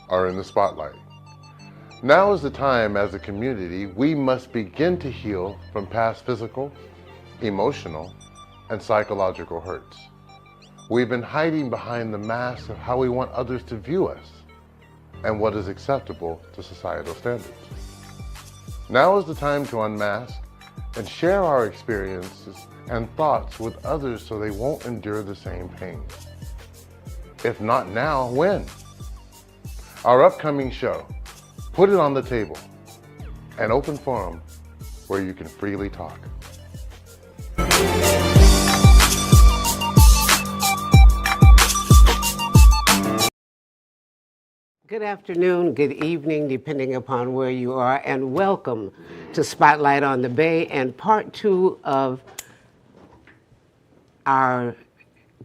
are in the spotlight. Now is the time as a community we must begin to heal from past physical, emotional, and psychological hurts. We've been hiding behind the mask of how we want others to view us and what is acceptable to societal standards. Now is the time to unmask and share our experiences and thoughts with others so they won't endure the same pain. If not now, when? Our upcoming show, Put It on the Table, an open forum where you can freely talk. Good afternoon, good evening, depending upon where you are, and welcome to Spotlight on the Bay and part two of our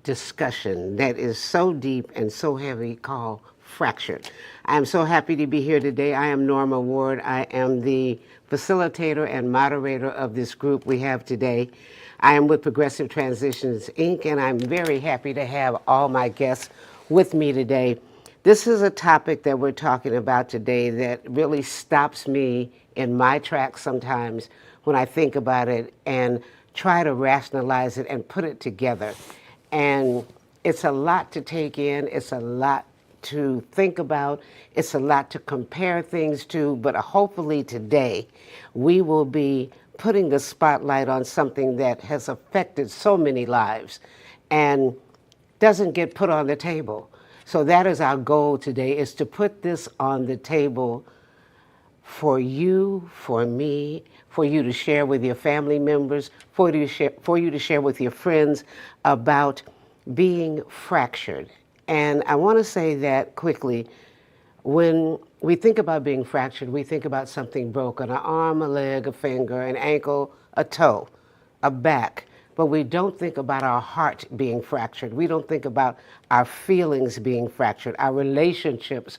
discussion that is so deep and so heavy called Fractured. I am so happy to be here today. I am Norma Ward. I am the facilitator and moderator of this group we have today. I am with Progressive Transitions, Inc., and I'm very happy to have all my guests with me today. This is a topic that we're talking about today that really stops me in my tracks sometimes when I think about it and try to rationalize it and put it together. And it's a lot to take in, it's a lot to think about, it's a lot to compare things to, but hopefully today we will be putting the spotlight on something that has affected so many lives and doesn't get put on the table. So that is our goal today, is to put this on the table for you, for me, for you to share with your family members, for you to share with your friends about being fractured. And I want to say that quickly. When we think about being fractured, we think about something broken, an arm, a leg, a finger, an ankle, a toe, a back. But we don't think about our heart being fractured. We don't think about our feelings being fractured, our relationships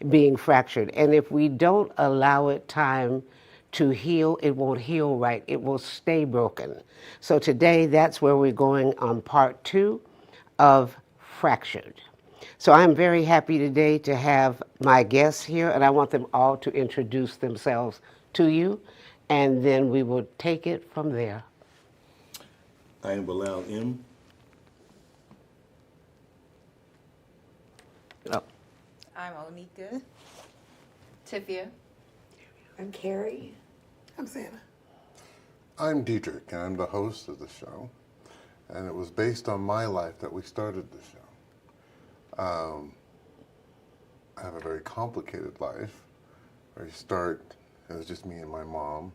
being fractured. And if we don't allow it time to heal, it won't heal right. It will stay broken. So today, that's where we're going on part two of Fractured. So I'm very happy today to have my guests here, and I want them all to introduce themselves to you, and then we will take it from there. I am Bilal M. Oh. I'm Onika. Tifia. I'm Carrie. I'm Santa. I'm Diedrich, and I'm the host of the show. And it was based on my life that we started the show. I have a very complicated life where it was just me and my mom.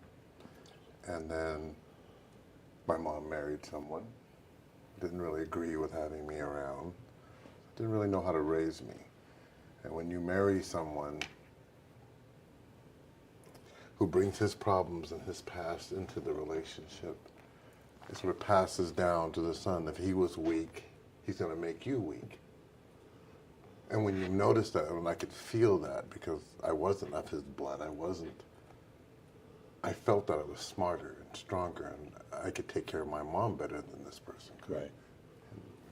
And then my mom married someone, didn't really agree with having me around, didn't really know how to raise me. And when you marry someone who brings his problems and his past into the relationship, it sort of passes down to the son. If he was weak, he's going to make you weak. And when you notice that, and I could feel that because I wasn't of his blood, I felt that I was smarter and stronger, and I could take care of my mom better than this person could. Right.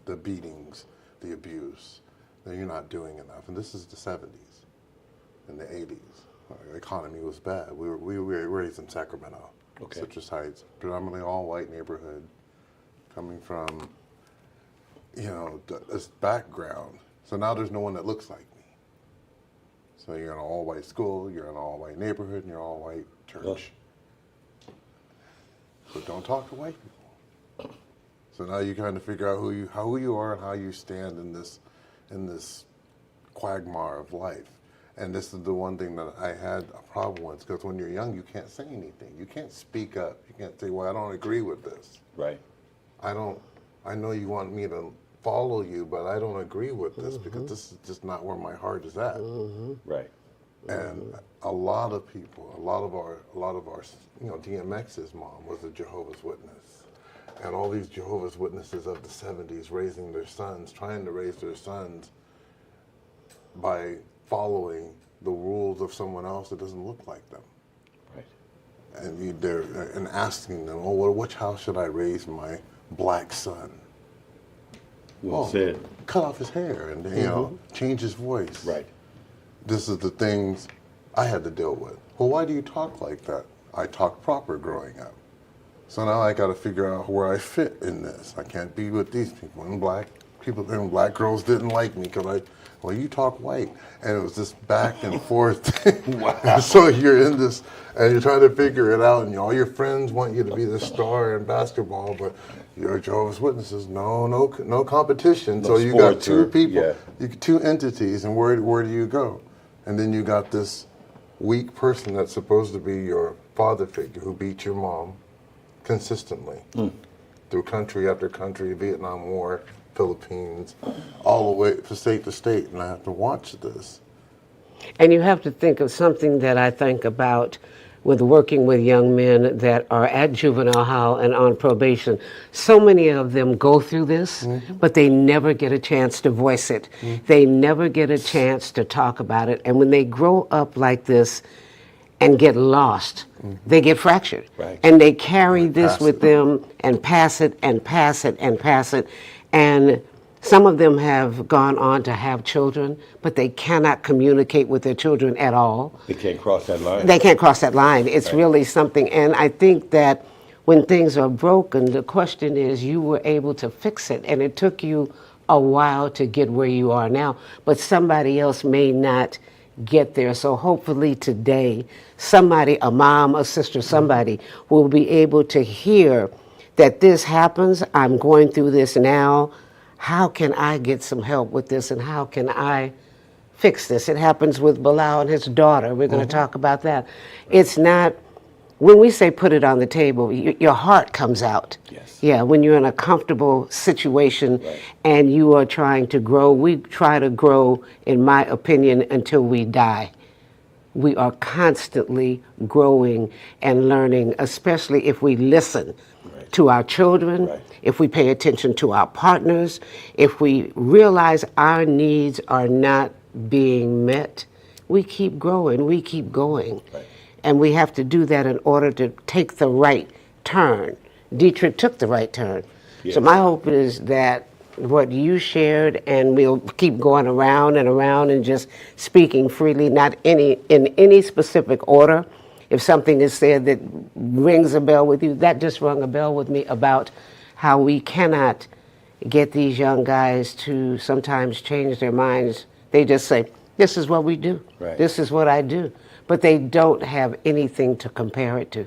The beatings, the abuse, that you're not doing enough. And this is the 70s and the 80s. Our economy was bad. We were raised in Sacramento, Okay. Citrus Heights, predominantly all-white neighborhood, coming from, this background. So now there's no one that looks like me. So you're in an all-white school, you're in an all-white neighborhood, and you're all-white church. So don't talk to white people. So now you kind of figure out who you are and how you stand in this quagmire of life. And this is the one thing that I had a problem with, because when you're young, you can't say anything. You can't speak up. You can't say, well, I don't agree with this. Right. I know you want me to follow you, but I don't agree with this because this is just not where my heart is at. Right. And a lot of people, a lot of our, DMX's mom was a Jehovah's Witness. And all these Jehovah's Witnesses of the 70s trying to raise their sons by following the rules of someone else that doesn't look like them. Right. And asking them, oh, well, how should I raise my black son? Well said. Cut off his hair and change his voice. Right. this is the things I had to deal with. Well, why do you talk like that? I talked proper growing up. So now I got to figure out where I fit in this. I can't be with these people. And black girls didn't like me because well, you talk white. And it was this back and forth thing. Wow. And so you're in this, and you're trying to figure it out, and all your friends want you to be the star in basketball, but you're Jehovah's Witnesses. No competition. No So you got sports two or- people, yeah. two entities, and where do you go? And then you got this weak person that's supposed to be your father figure who beat your mom consistently through country after country, Vietnam War, Philippines, all the way from state to state, and I have to watch this. And you have to think of something that I think about with working with young men that are at juvenile hall and on probation. So many of them go through this, but they never get a chance to voice it. They never get a chance to talk about it. And when they grow up like this and get lost, they get fractured. Right. And they carry this pass with it. them and pass it and pass it and pass it. And some of them have gone on to have children, but they cannot communicate with their children at all. They can't cross that line. They can't cross that line. It's Right. really something. And I think that when things are broken, the question is you were able to fix it. And it took you a while to get where you are now, but somebody else may not get there. So hopefully today, somebody, a mom, a sister, somebody will be able to hear that this happens. I'm going through this now. How can I get some help with this, and how can I fix this? It happens with Bilal and his daughter. We're going to talk about that. It's not, when we say put it on the table, your heart comes out. Yes. Yeah, when you're in a comfortable situation Right. and you are trying to grow. We try to grow, in my opinion, until we die. We are constantly growing and learning, especially if we listen Right. to our children, Right. if we pay attention to our partners, if we realize our needs are not being met, we keep growing, we keep going. Right. And we have to do that in order to take the right turn. Dietrich took the right turn. Yes. So my hope is that what you shared, and we'll keep going around and around and just speaking freely, not in any specific order. If something is said that rings a bell with you, that just rung a bell with me about how we cannot get these young guys to sometimes change their minds. They just say, this is what we do. Right. This is what I do. But they don't have anything to compare it to.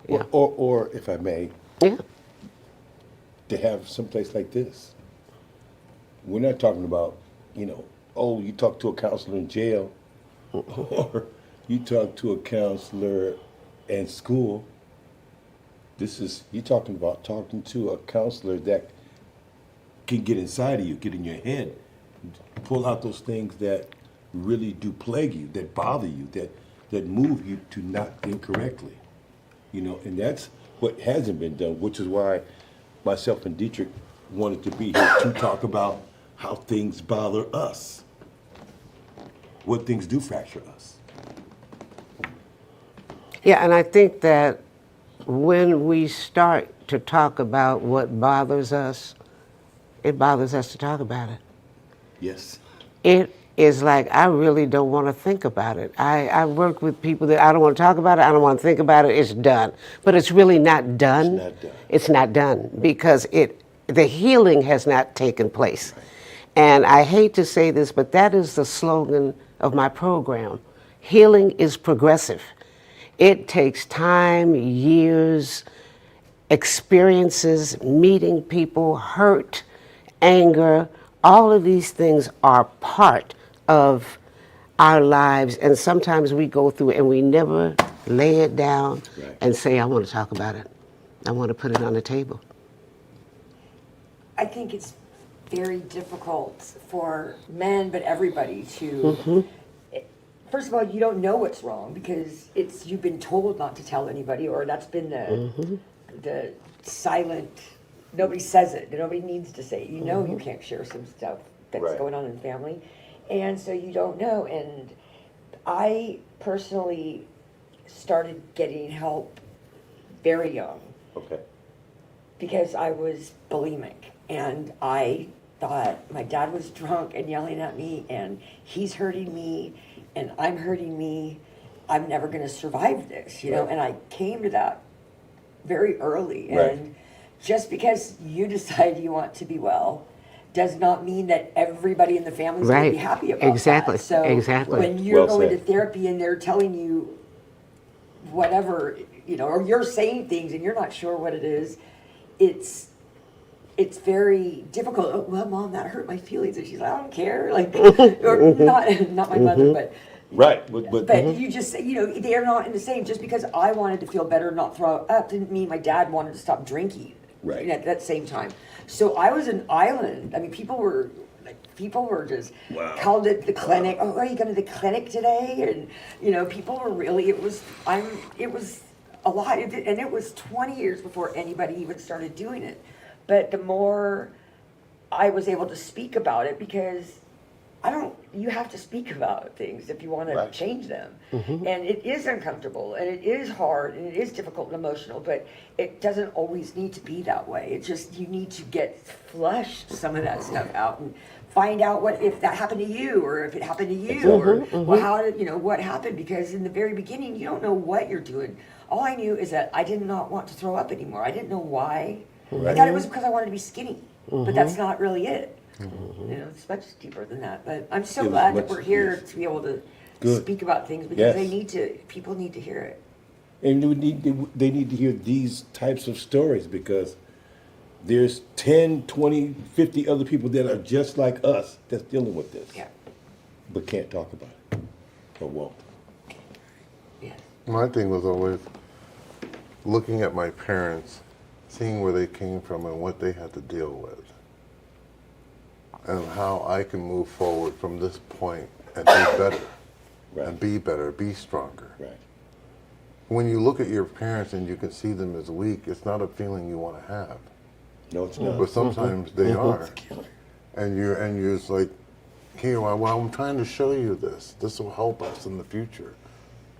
Yeah. Or if I may, Yeah. to have someplace like this. We're not talking about, oh, you talk to a counselor in jail, or you talk to a counselor in school. You're talking about talking to a counselor that can get inside of you, get in your head, pull out those things that really do plague you, that bother you, that move you to not think correctly. And that's what hasn't been done, which is why myself and Dietrich wanted to be here to talk about how things bother us, what things do fracture us. Yeah, and I think that when we start to talk about what bothers us, it bothers us to talk about it. Yes. It is like, I really don't want to think about it. I work with people that I don't want to talk about it, I don't want to think about it, it's done. But it's really not done. It's not done. It's not done because the healing has not taken place. And I hate to say this, but that is the slogan of my program. Healing is progressive. It takes time, years, experiences, meeting people, hurt, anger. All of these things are part of our lives, and sometimes we go through it and we never lay it down Right. and say, I want to talk about it. I want to put it on the table. I think it's very difficult for men, but everybody to. First of all, you don't know what's wrong because you've been told not to tell anybody, or that's been the silent. Nobody says it. Nobody needs to say it. You know you can't share some stuff that's Right. going on in the family, and so you don't know. And I personally started getting help very young Okay. because I was bulimic, and I thought my dad was drunk and yelling at me, and he's hurting me, and I'm hurting me. I'm never going to survive this, you know. Right. And I came to that very early. Right. And just because you decide you want to be well does not mean that everybody in the family is going to be Right. happy about Exactly. that. So Exactly. when you're Well going to said. therapy and they're telling you whatever, you know, or you're saying things and you're not sure what it is, it's very difficult. Oh, well, Mom, that hurt my feelings, and she's like, I don't care, like, or not my mother, but Right, but you just, you know, they are not in the same. Just because I wanted to feel better, not throw up, didn't mean my dad wanted to stop drinking. Right. At that same time, so I was an island. I mean, people were just Wow. called it the clinic. Oh, are you going to the clinic today? And you know, people were really. It was a lot, and it was 20 years before anybody even started doing it. But the more I was able to speak about it, because you have to speak about things if you want to Right. change them. And it is uncomfortable and it is hard and it is difficult and emotional, but it doesn't always need to be that way. It's just, you need to flush some of that stuff out and find out if that happened to you, or if it happened to you, or well, how did, you know, what happened, because in the very beginning, you don't know what you're doing. All I knew is that I did not want to throw up anymore. I didn't know why. I thought it was because I wanted to be skinny, but that's not really it. You know, it's much deeper than that. But I'm so It was glad that much- we're here yes. to be able to Good. speak about things, because Yes. people need to hear it. And they need to hear these types of stories, because there's 10, 20, 50 other people that are just like us that's dealing with this, Yeah. but can't talk about it or won't. Yeah. My thing was always looking at my parents, seeing where they came from and what they had to deal with, and how I can move forward from this point and do better, Right. and be better, be stronger. Right. When you look at your parents and you can see them as weak, it's not a feeling you want to have. No, it's not. But sometimes they are. It's a killer. And you're just like, here, well, I'm trying to show you this. This will help us in the future.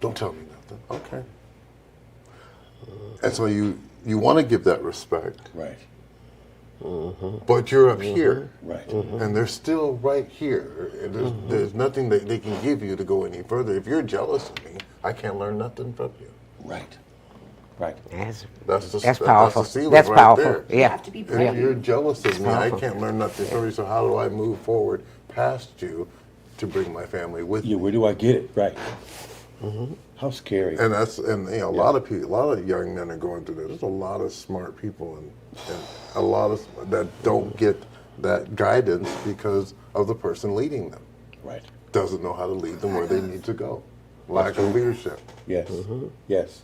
Don't tell me nothing. Okay. And so you want to give that respect, Right. but you're up here, Right. and they're still right here. There's nothing that they can give you to go any further. If you're jealous of me, I can't learn nothing from you. Right. Right. That's powerful. the ceiling That's right powerful. there. You Yeah. have to be If brave. you're jealous of me, I powerful. can't learn nothing from you. So how do I move forward past you to bring my family with Yeah, me? where do I get it? Right. How scary. And a lot of people, a lot of young men are going through this. There's a lot of smart people and a lot of that don't get that guidance because of the person leading them. Right. Doesn't know how to lead them where they need to go. Lack of leadership. Yes. Yes.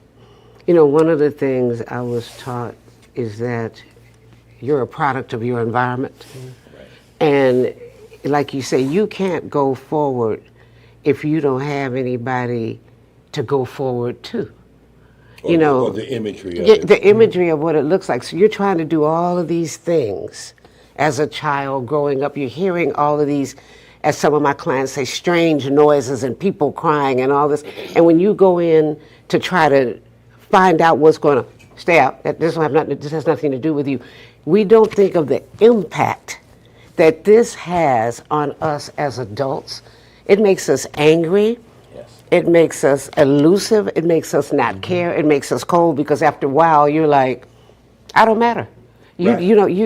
You know, one of the things I was taught is that you're a product of your environment. Right. And like you say, you can't go forward if you don't have anybody to go forward to. You know, or the imagery of Yeah, it. the imagery of what it looks like. So you're trying to do all of these things as a child growing up. You're hearing all of these, as some of my clients say, strange noises and people crying and all this. And when you go in to try to find out what's going to stay out, this has nothing to do with you. We don't think of the impact that this has on us as adults. It makes us angry. Yes. It makes us elusive. It makes us not care. It makes us cold, because after a while you're like, I don't matter. Right.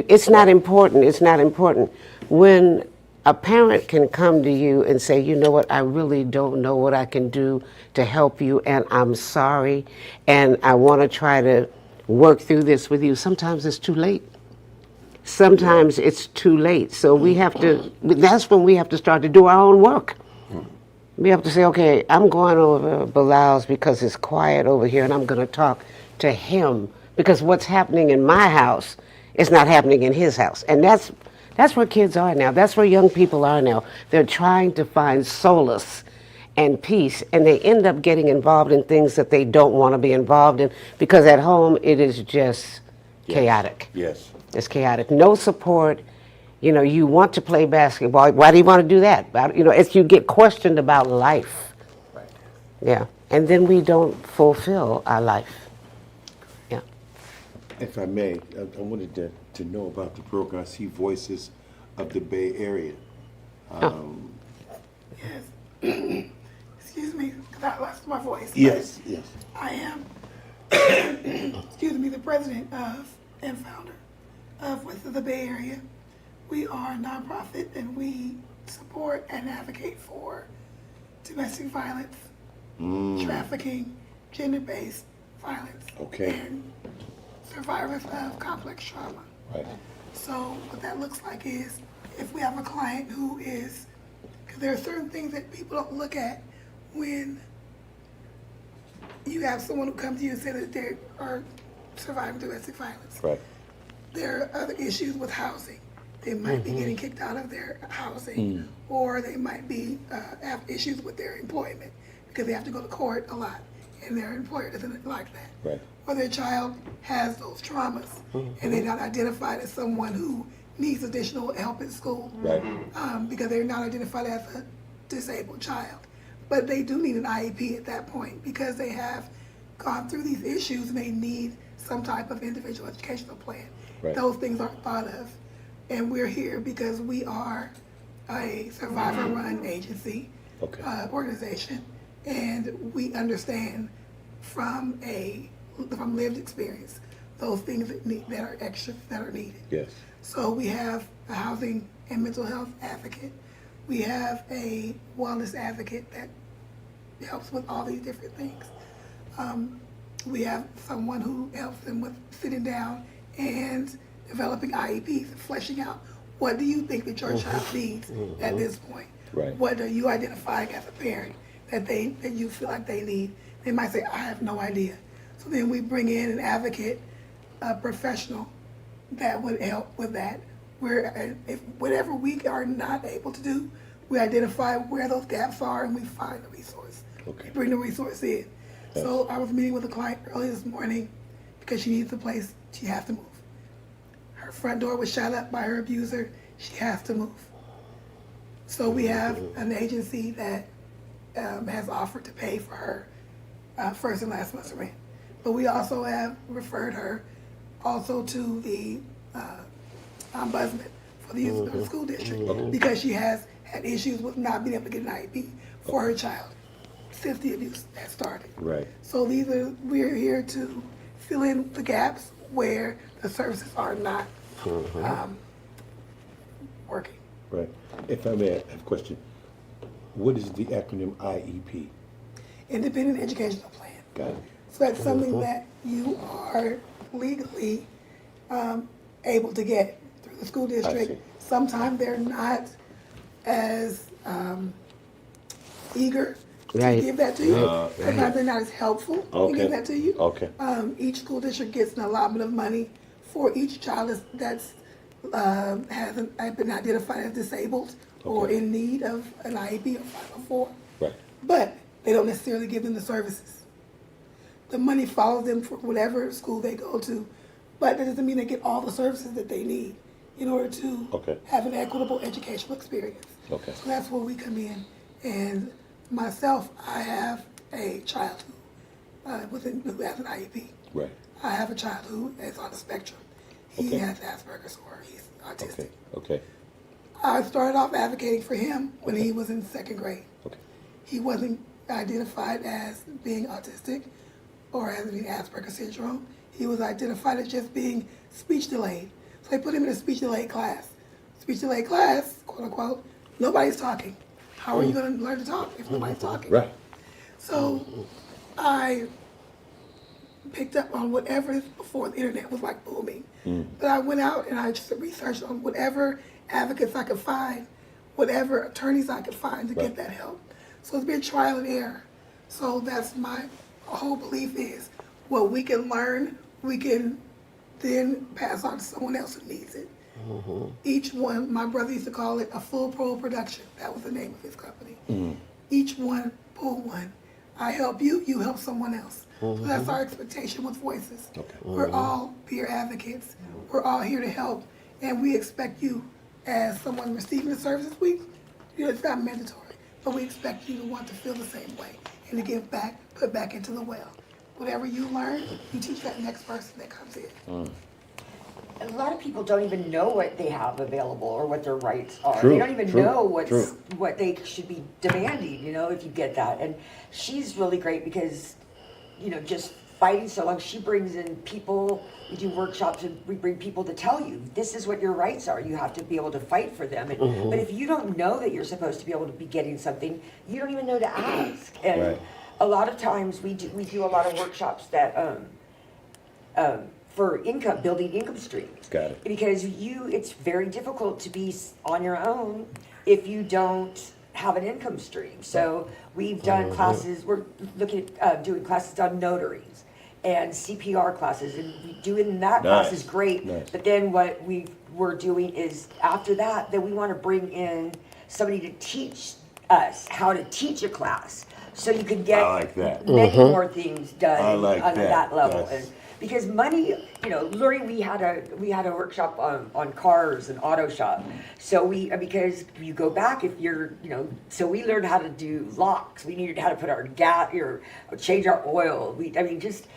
It's not important. It's not important. When a parent can come to you and say, you know what, I really don't know what I can do to help you, and I'm sorry, and I want to try to work through this with you. Sometimes it's too late. Sometimes it's too late. So that's when we have to start to do our own work. We have to say, okay, I'm going over Bilal's because it's quiet over here, and I'm going to talk to him, because what's happening in my house is not happening in his house. And that's where kids are now. That's where young people are now. They're trying to find solace and peace, and they end up getting involved in things that they don't want to be involved in, because at home it is just chaotic. Yes. It's chaotic. No support. You know, you want to play basketball. Why do you want to do that? You know, if you get questioned about life. Right. Yeah. And then we don't fulfill our life. Yeah. If I may, I wanted to know about the program. I see Voices of the Bay Area. That lost my voice. Yes, yes. I am, excuse me, the president of and founder of Voices of the Bay Area. We are a nonprofit and we support and advocate for domestic violence, trafficking, gender-based violence, Okay. and survivors of complex trauma. Right. So what that looks like is if we have a client who is, because there are certain things that people don't look at when you have someone who comes to you and say that they are surviving domestic violence. Right. There are other issues with housing. They might be getting kicked out of their housing, or they might be have issues with their employment because they have to go to court a lot, and their employer doesn't like that. Right. Or their child has those traumas, and they're not identified as someone who needs additional help in school Right. because they're not identified as a disabled child. But they do need an IEP at that point because they have gone through these issues and they need some type of individual educational plan. Right. Those things aren't thought of. And we're here because we are a survivor-run agency, Okay. organization, and we understand from lived experience those things that are extra that are needed. Yes. So we have a housing and mental health advocate. We have a wellness advocate that helps with all these different things. We have someone who helps them with sitting down and developing IEPs, fleshing out what do you think that your child needs at this point? Right. What are you identifying as a parent that you feel like they need? They might say, I have no idea. So then we bring in an advocate, a professional that would help with that. If whatever we are not able to do, we identify where those gaps are and we find the resource. Okay. We bring the resource in. Yes. So I was meeting with a client early this morning because she needs a place. She has to move. Her front door was shut up by her abuser. She has to move. So we have an agency that has offered to pay for her first and last month's rent. But we also have referred her also to the ombudsman for the youth of the school district because she has had issues with not being able to get an IEP for her child since the abuse has started. Right. So we're here to fill in the gaps where the services are not working. Right. If I may, I have a question. What is the acronym IEP? Independent Educational Plan. Got it. So that's something that you are legally able to get through the school see. district. Sometimes they're not as eager Right. to give that to you. Sometimes they're not as helpful to Okay. give that to you. Okay. Each school district gets an allotment of money for each child that's hasn't been identified as disabled or Okay. in need of an IEP or 504. Right. But they don't necessarily give them the services. The money follows them for whatever school they go to, but that doesn't mean they get all the services that they need in order to Okay. have an equitable educational experience. Okay. So that's where we come in. And myself, I have a child who has an IEP. Right. I have a child who is on the spectrum. He Okay. has Asperger's or he's autistic. Okay. Okay. I started off advocating for him when he was in second grade. Okay. He wasn't identified as being autistic or having Asperger's syndrome. He was identified as just being speech delayed. So they put him in a speech delayed class. Speech delayed class, quote unquote, nobody's talking. How are you going to learn to talk if nobody's talking? Right. So I picked up on whatever before the internet was like booming. But I went out and I just researched on whatever advocates I could find, whatever attorneys I could find to get that help. So it's been trial and error. So that's my whole belief is what we can learn, we can then pass on to someone else who needs it. Each one, my brother used to call it a full pro production. That was the name of his company. Each one, pull one. I help you, you help someone else. So that's our expectation with Voices. Okay. We're all peer advocates. We're all here to help. And we expect you, as someone receiving the services, it's not mandatory, but we expect you to want to feel the same way and to give back, put back into the well. Whatever you learn, you teach that next person that comes in. a lot of people don't even know what they have available or what their rights are. True, They don't even true, know true. what they should be demanding, you know, if you get that. And she's really great because, you know, just fighting so long, she brings in people, we do workshops and we bring people to tell you, this is what your rights are. You have to be able to fight for them. And, But if you don't know that you're supposed to be able to be getting something, you don't even know to ask. And Right. a lot of times we do a lot of workshops that, for income, building income streams. Got it. Because it's very difficult to be on your own if you don't have an income stream. So we've done classes, we're looking at doing classes on notaries and CPR classes, and doing that class is Nice, great. nice. But then what we're doing is, after that, then we want to bring in somebody to teach us how to teach a class. So you can get I like that. many more things done I like on that. that level. That's- And because money, you know, Lori, we had a workshop on cars and auto shop. So because you go back, if you're, you know, so we learned how to do locks. We needed how to put our change our oil. Just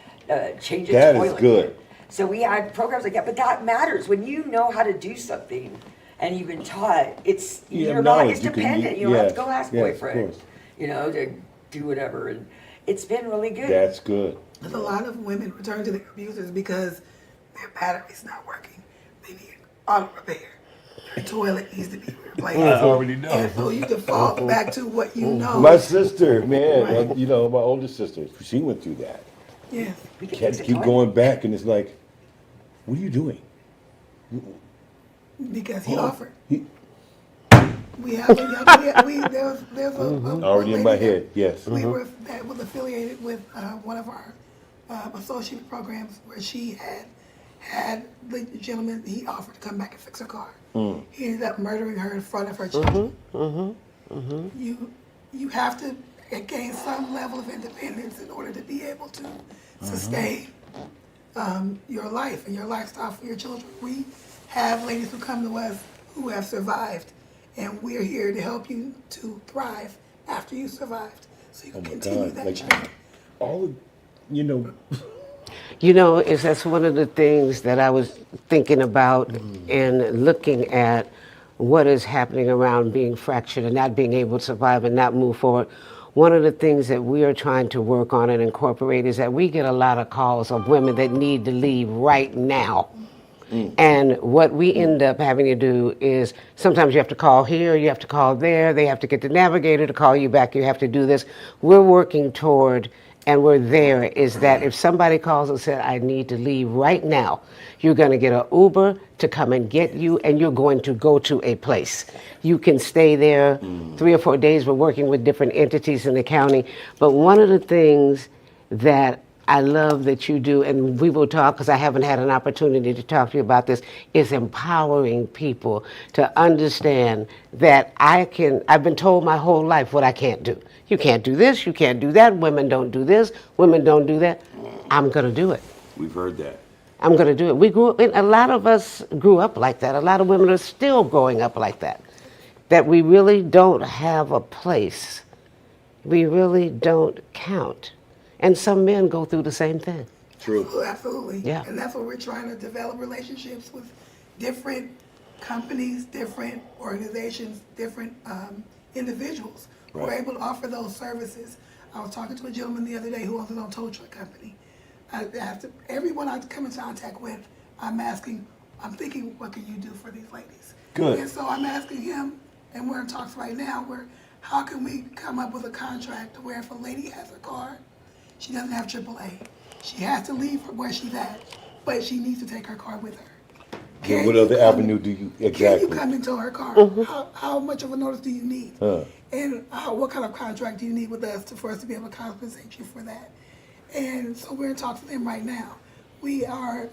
change a That toilet. is good. So we had programs like that, but that matters when you know how to do something and you've been taught. It's You have you're not knowledge. as You can- dependent. You don't have to yes, go ask yes, of boyfriend, course. you know, to do whatever. And it's been really good. That's good. There's a lot of women return to their abusers because their battery's not working. They need auto repair. Their toilet needs to be replaced. I already know. And so you default back to what you know. My sister, man, Right. you know, my older sister, she went through that. Yes. We can Had fix to a keep toilet. going back, and it's like, what are you doing? Because he offered. He- There's a Already in my lady head, yes. that we were that was affiliated with one of our associate programs where she had the gentleman, he offered to come back and fix her car. He ended up murdering her in front of her children. You have to gain some level of independence in order to be able to sustain your life and your lifestyle for your children. We have ladies who come to us who have survived, and we're here to help you to thrive after you survived, so you can Oh my continue God, that like journey. all of, you know, You know, that's one of the things that I was thinking about in looking at what is happening around being fractured and not being able to survive and not move forward. One of the things that we are trying to work on and incorporate is that we get a lot of calls of women that need to leave right now. And what we end up having to do is sometimes you have to call here, you have to call there, they have to get the navigator to call you back, you have to do this. We're working toward, and we're there, is that if somebody calls and said, I need to leave right now, you're going to get an Uber to come and get you, and you're going to go to a place. You can stay there 3 or 4 days. We're working with different entities in the county. But one of the things that I love that you do, and we will talk because I haven't had an opportunity to talk to you about this, is empowering people to understand that I've been told my whole life what I can't do. You can't do this, you can't do that, women don't do this, women don't do that. I'm going to do it. we've heard that. I'm going to do it. A lot of us grew up like that. A lot of women are still growing up like that. That we really don't have a place. We really don't count. And some men go through the same thing. True. Absolutely. Yeah. And that's what we're trying to develop relationships with different companies, different organizations, different individuals who are Right. able to offer those services. I was talking to a gentleman the other day who owns his own tow truck company. Everyone I come in contact with, I'm thinking, what can you do for these ladies? Good. And so I'm asking him, and we're in talks right now, how can we come up with a contract where if a lady has a car, she doesn't have AAA. She has to leave from where she's at, but she needs to take her car with her. Then what other avenue do you, Can exactly? you come into her car? How much of a notice do you need? And what kind of contract do you need with us for us to be able to compensate you for that? And so we're in talks with them right now. We are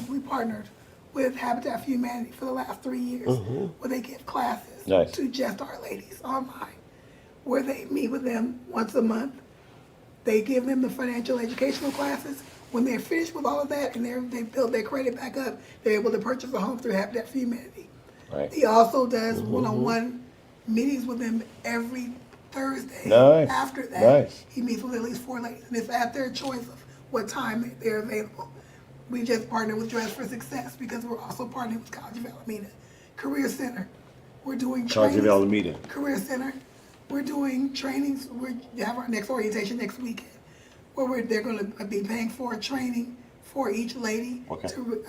we partnered with Habitat for Humanity for the last 3 years, where they give classes Nice. to just our ladies online, where they meet with them once a month. They give them the financial educational classes. When they're finished with all of that and they build their credit back up, they're able to purchase a home through Habitat for Humanity. Right. He also does one-on-one meetings with them every Thursday. Nice, After that, nice. he meets with at least 4 ladies, and it's at their choice of what time they're available. We just partnered with Dress for Success because we're also partnering with College of Alameda Career Center. We're doing College of trainings- Alameda. Career Center. We're doing trainings. We have our next orientation next weekend, where they're going to be paying for a training for each lady Okay. to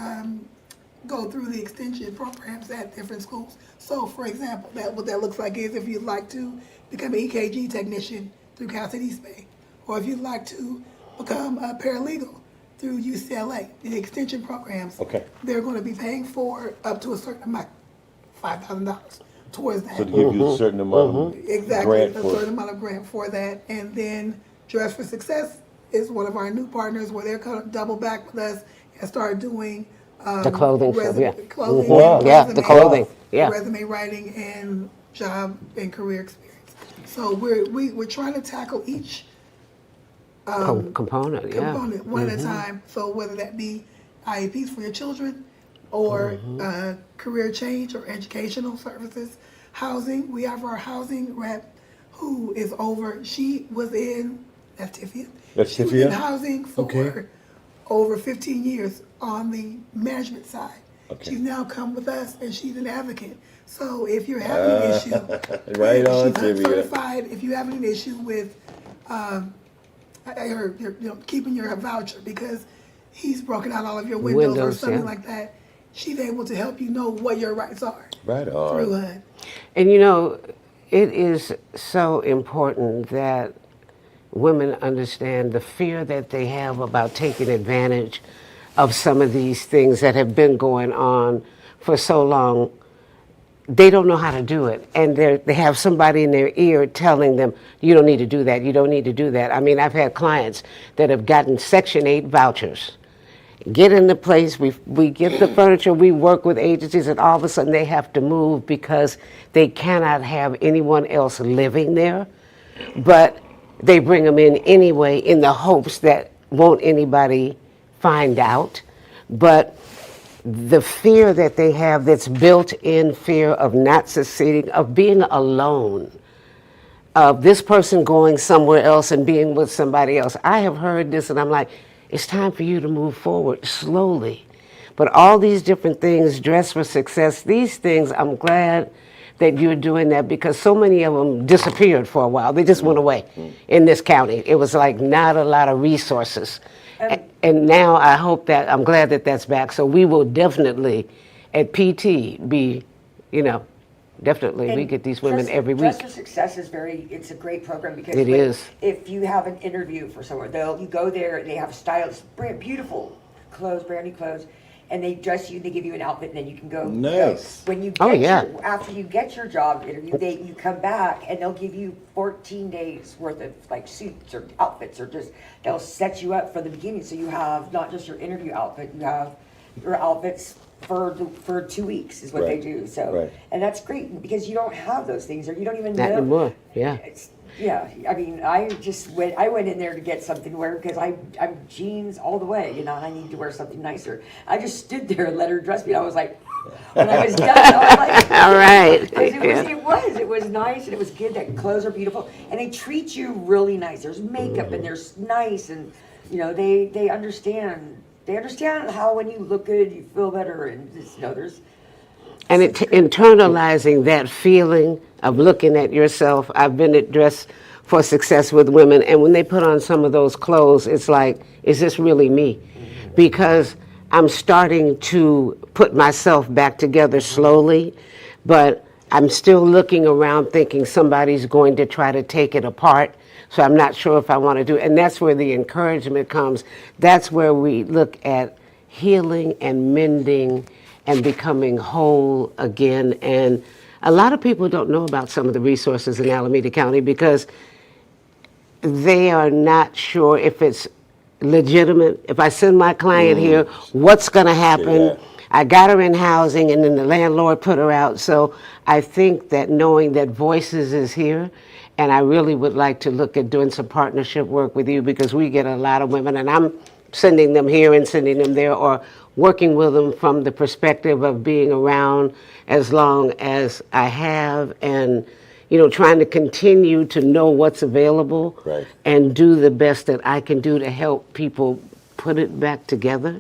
go through the extension programs at different schools. So, for example, what that looks like is if you'd like to become an EKG technician through Cal State East Bay, or if you'd like to become a paralegal through UCLA, the extension programs. Okay. They're going to be paying for up to a certain amount, $5,000 towards that. So to give you a certain amount of Exactly, grant a for certain amount of grant for that. And then Dress for Success is one of our new partners where they're going to double back with us and start doing The clothing stuff, yeah. clothing, Wow. and Yeah, the resume- clothing, yeah. resume writing and job and career experience. So we're trying to tackle each Component, yeah. component one at a time. So whether that be IEPs for your children or career change or educational services, housing. We have our housing rep who is over, she was in, that's Tiffia. That's She was in Tiffia? housing for Okay. over 15 years on the management side. Okay. She's now come with us and she's an advocate. So if you're having an issue. Right on, she's Tiffia. certified. If you're having an issue with keeping your voucher because he's broken out all of your windows or Windows, something yeah. like that, she's able to help you know what your rights are Right on. through HUD. And you know, it is so important that women understand the fear that they have about taking advantage of some of these things that have been going on for so long. They don't know how to do it, and they have somebody in their ear telling them, you don't need to do that, you don't need to do that. I mean, I've had clients that have gotten Section 8 vouchers, get in the place, we get the furniture, we work with agencies, and all of a sudden they have to move because they cannot have anyone else living there, but they bring them in anyway in the hopes that won't anybody find out. But the fear that they have, that's built-in fear of not succeeding, of being alone, of this person going somewhere else and being with somebody else. I have heard this and I'm like, it's time for you to move forward slowly. But all these different things, Dress for Success, these things, I'm glad that you're doing that because so many of them disappeared for a while. They just went away in this county. It was like not a lot of resources. And now I hope that, I'm glad that that's back. So we will definitely at PT be, definitely, we And get these women Dress- every Dress week. for Success is it's a great program because It is. if you have an interview for somewhere, you go there, they have stylists, beautiful clothes, brand new clothes, and they dress you, they give you an outfit, and then you can go. Nice. When you Oh, get yeah. after you get your job interview, you come back and they'll give you 14 days worth of like suits or outfits or just, they'll set you up from the beginning. So you have not just your interview outfit, you have your outfits for 2 weeks is what Right. they do. So, Right. and that's great because you don't have those things or you don't even Not know. anymore, yeah. Yeah, I mean, I went in there to get something to wear because I'm jeans all the way, and I need to wear something nicer. I just stood there and let her dress me. And I was like, when I was done, I was like, All right. 'cause it was nice and it was good. That clothes are beautiful and they treat you really nice. There's makeup and there's nice and they understand. They understand how when you look good, you feel better and just there's. And internalizing that feeling of looking at yourself. I've been at Dress for Success with women, and when they put on some of those clothes, it's like, is this really me? Because I'm starting to put myself back together slowly, but I'm still looking around thinking somebody's going to try to take it apart. So I'm not sure if I want to do it. And that's where the encouragement comes. That's where we look at healing and mending and becoming whole again. And a lot of people don't know about some of the resources in Alameda County because they are not sure if it's legitimate. If I send my client here, what's going to happen? Yeah. I got her in housing and then the landlord put her out. So I think that knowing that Voices is here, and I really would like to look at doing some partnership work with you because we get a lot of women, and I'm sending them here and sending them there, or working with them from the perspective of being around as long as I have, and trying to continue to know what's available, Right. and do the best that I can do to help people put it back together.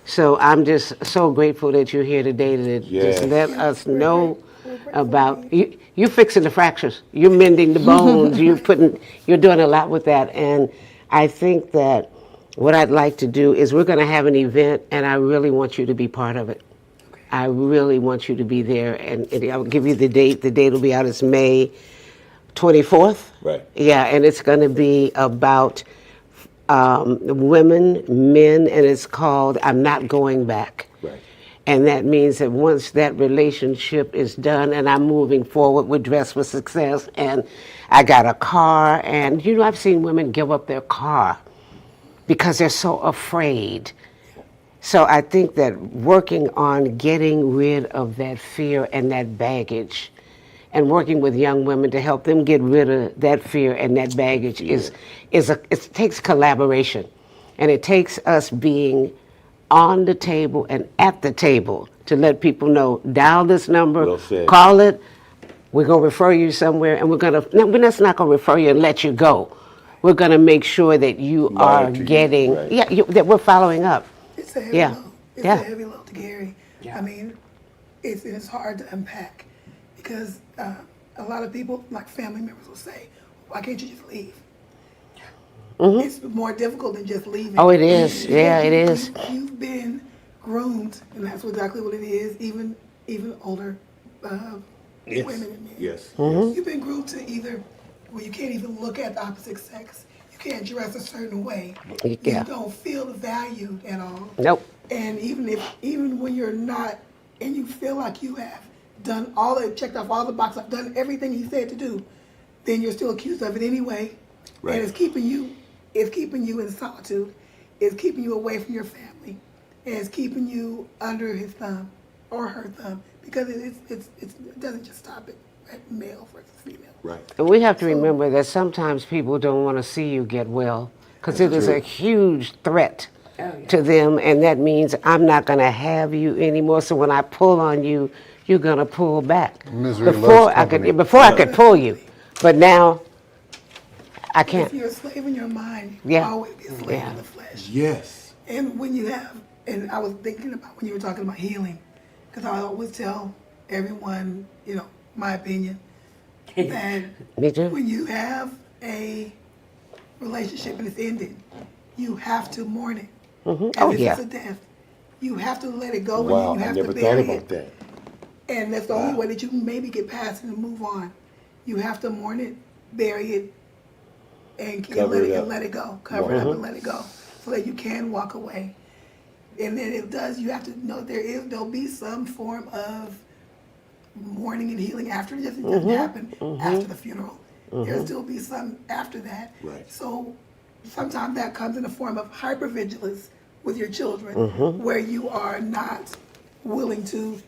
So I'm just so grateful that you're here today to just Yes. let us know We're grateful about for you. you fixing the fractures. You're mending the bones. You're doing a lot with that. And I think that what I'd like to do is we're going to have an event, and I really want you to be part of it. I really want you to be there, and I'll give you the date. The date will be out. It's May 24th. Right. Yeah, and it's going to be about women, men, and it's called I'm Not Going Back. Right. And that means that once that relationship is done and I'm moving forward with Dress for Success, and I got a car, and I've seen women give up their car because they're so afraid. So I think that working on getting rid of that fear and that baggage, and working with young women to help them get rid of that fear and that baggage it takes collaboration, and it takes us being on the table and at the table to let people know, dial this number, Well said. call it, we're going to refer you somewhere, and we're just not going to refer you and let you go. We're going to make sure that you are Monitor you, getting, right. that we're following up. It's a heavy Yeah. load. It's Yeah. a heavy load to carry. I mean, it's hard to unpack because a lot of people, like family members, will say, "Why can't you just leave?" It's more difficult than just leaving. Oh, it is. Yeah, it is. You've been groomed, and that's exactly what it is. Even older Yes. women and men. Yes. You've been groomed to either, well, you can't even look at the opposite sex. You can't dress a certain way. Yeah. You don't feel the value at all. Nope. And even when you're not, and you feel like you have done all the, checked off all the boxes, I've done everything he said to do, then you're still accused of it anyway. Right. And it's keeping you in solitude. It's keeping you away from your family. And it's keeping you under his thumb or her thumb, because it doesn't just stop at male versus female. Right. And we have to remember that sometimes people don't want to see you get well because it is a huge threat to them, and that means I'm not going to have you anymore. So when I pull on you, you're going to pull back. Misery loves company. Before I could pull you, but now I If can't. you're a slave in your mind, you Yeah. always be a slave Yeah. in the flesh. Yes. And when you have, and I was thinking about when you were talking about healing, because I always tell everyone, my opinion, that Me too. when you have a relationship and it's ended, you have to mourn it. As Oh, if yeah. it's a death. You have to let it go, Wow. and you I have never to thought bury about it. that. And that's the only way that you can maybe get past it and move on. You have to mourn it, bury it, and Cover let it it, up. and let it go. Cover it up and let it go, so that you can walk away. And then it does. You have to know there'll be some form of mourning and healing after it. It doesn't happen after the funeral. There'll still be some after that. Right. So sometimes that comes in the form of hypervigilance with your children, where you are not willing to,